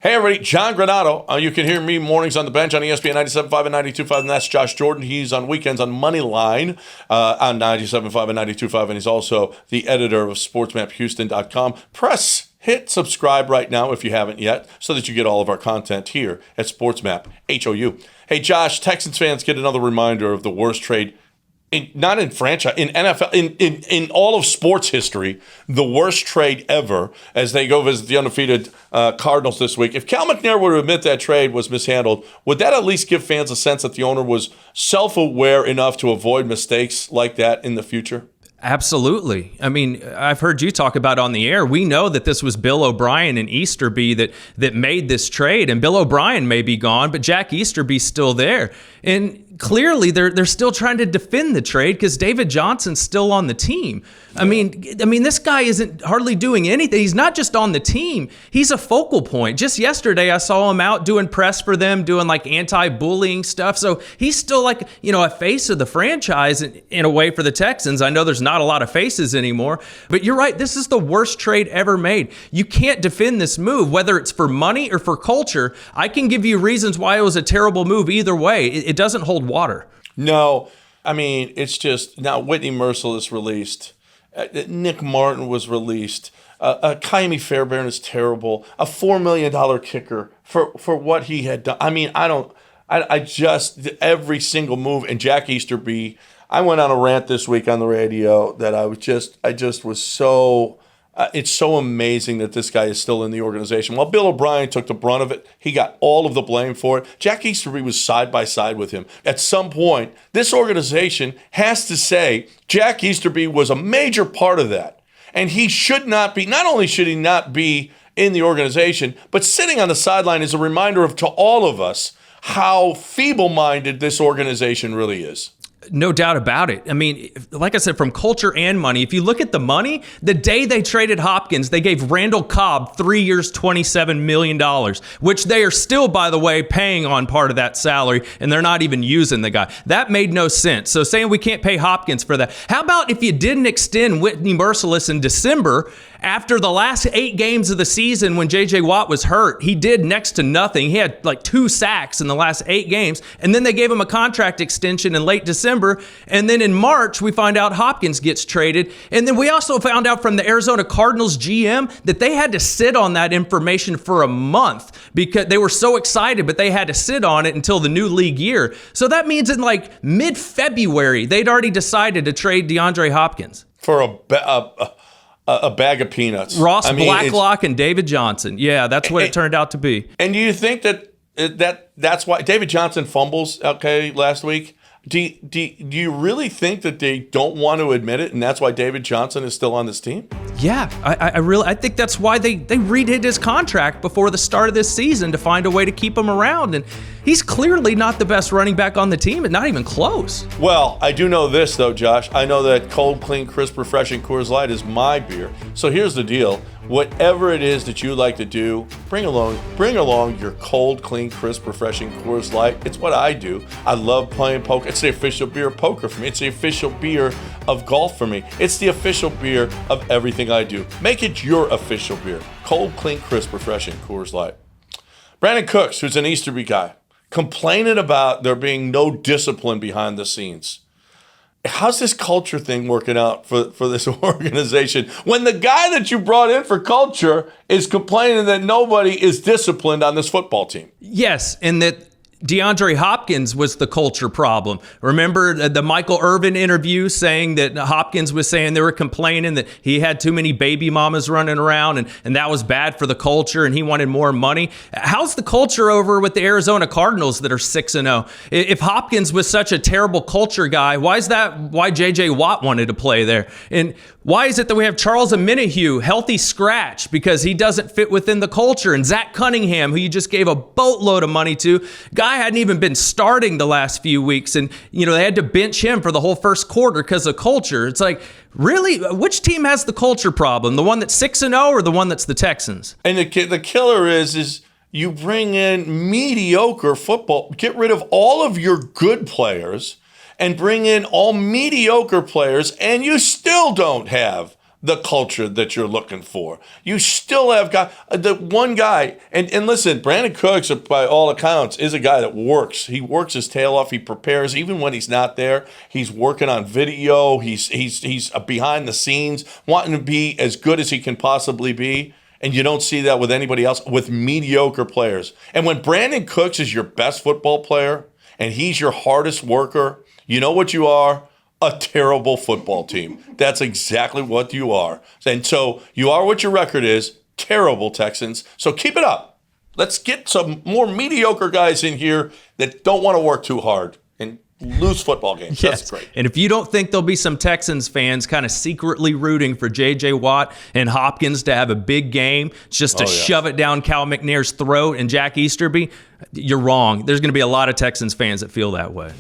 Hey everybody, John Granato. You can hear me mornings on the bench on ESPN 97.5 and 92.5, and that's Josh Jordan. He's on weekends on Moneyline on 97.5 and 92.5, and he's also the editor of SportsMapHouston.com. Hit subscribe right now if you haven't yet, so that you get all of our content here at SportsMap HOU. Hey Josh, Texans fans get another reminder of the worst trade not in franchise, in NFL, in all of sports history, the worst trade ever as they go visit the undefeated Cardinals this week. If Cal McNair were to admit that trade was mishandled, would that at least give fans a sense that the owner was self-aware enough to avoid mistakes like that in the future? Absolutely. I mean, I've heard you talk about on the air. We know that this was Bill O'Brien and Easterby that made this trade, and Bill O'Brien may be gone, but Jack Easterby's still there. And clearly they're still trying to defend the trade because David Johnson's still on the team. I mean, this guy isn't hardly doing anything. He's not just on the team. He's a focal point. Just yesterday, I saw him out doing press for them, doing like anti-bullying stuff. So he's still like, a face of the franchise in a way for the Texans. I know there's not a lot of faces anymore, but you're right. This is the worst trade ever made. You can't defend this move, whether it's for money or for culture. I can give you reasons why it was a terrible move either way. It doesn't hold water. No, I mean, it's just now Whitney Merciless released. Nick Martin was released. Kaimi Fairbairn is terrible. A $4 million kicker for what he had done. I mean, I just, every single move. And Jack Easterby, I went on a rant this week on the radio that I just was so, it's so amazing that this guy is still in the organization. While Bill O'Brien took the brunt of it, he got all of the blame for it. Jack Easterby was side by side with him. At some point, this organization has to say Jack Easterby was a major part of that. And he should not be, not only should he not be in the organization, but sitting on the sideline is a reminder to all of us how feeble-minded this organization really is. No doubt about it. I mean, like I said, from culture and money, if you look at the money, the day they traded Hopkins, they gave Randall Cobb 3 years, $27 million, which they are still, by the way, paying on part of that salary, and they're not even using the guy. That made no sense. So saying we can't pay Hopkins for that. How about if you didn't extend Whitney Merciless in December after the last 8 games of the season when J.J. Watt was hurt? He did next to nothing. He had like 2 sacks in the last 8 games, and then they gave him a contract extension in late December. And then in March, we find out Hopkins gets traded. And then we also found out from the Arizona Cardinals GM that they had to sit on that information for a month because they were so excited, but they had to sit on it until the new league year. So that means in like mid-February, they'd already decided to trade DeAndre Hopkins. For a bag of peanuts. Ross Blacklock and David Johnson. Yeah, that's what it turned out to be. And do you think that's why David Johnson fumbles, last week? Do you really think that they don't want to admit it, and that's why David Johnson is still on this team? Yeah, I think that's why they redid his contract before the start of this season to find a way to keep him around. And he's clearly not the best running back on the team, and not even close. Well, I do know this, though, Josh. I know that cold, clean, crisp, refreshing Coors Light is my beer. So here's the deal. Whatever it is that you like to do, bring along your cold, clean, crisp, refreshing Coors Light. It's what I do. I love playing poker. It's the official beer of poker for me. It's the official beer of golf for me. It's the official beer of everything I do. Make it your official beer. Cold, clean, crisp, refreshing Coors Light. Brandon Cooks, who's an Easterby guy, complaining about there being no discipline behind the scenes. How's this culture thing working out for this organization when the guy that you brought in for culture is complaining that nobody is disciplined on this football team? Yes, and that DeAndre Hopkins was the culture problem. Remember the Michael Irvin interview saying that Hopkins was saying they were complaining that he had too many baby mamas running around and that was bad for the culture and he wanted more money. How's the culture over with the Arizona Cardinals that are 6-0? If Hopkins was such a terrible culture guy, why J.J. Watt wanted to play there? And why is it that we have Charles Omenihu, healthy scratch, because he doesn't fit within the culture, and Zach Cunningham, who you just gave a boatload of money to, guy hadn't even been starting the last few weeks, and they had to bench him for the whole first quarter because of culture. It's like, really, which team has the culture problem? The one that's 6-0 or the one that's the Texans? And the killer is you bring in mediocre football, get rid of all of your good players, and bring in all mediocre players, and you still don't have the culture that you're looking for. You still have got the one guy, and listen, Brandon Cooks, by all accounts, is a guy that works. He works his tail off. He prepares, even when he's not there. He's working on video. He's behind the scenes, wanting to be as good as he can possibly be. And you don't see that with anybody else, with mediocre players. And when Brandon Cooks is your best football player and he's your hardest worker, you know what you are? A terrible football team. That's exactly what you are. And so you are what your record is. Terrible, Texans. So keep it up. Let's get some more mediocre guys in here that don't want to work too hard and lose football games. Yes. That's great. And if you don't think there'll be some Texans fans kind of secretly rooting for J.J. Watt and Hopkins to have a big game just to shove it down Cal McNair's throat and Jack Easterby, you're wrong. There's going to be a lot of Texans fans that feel that way.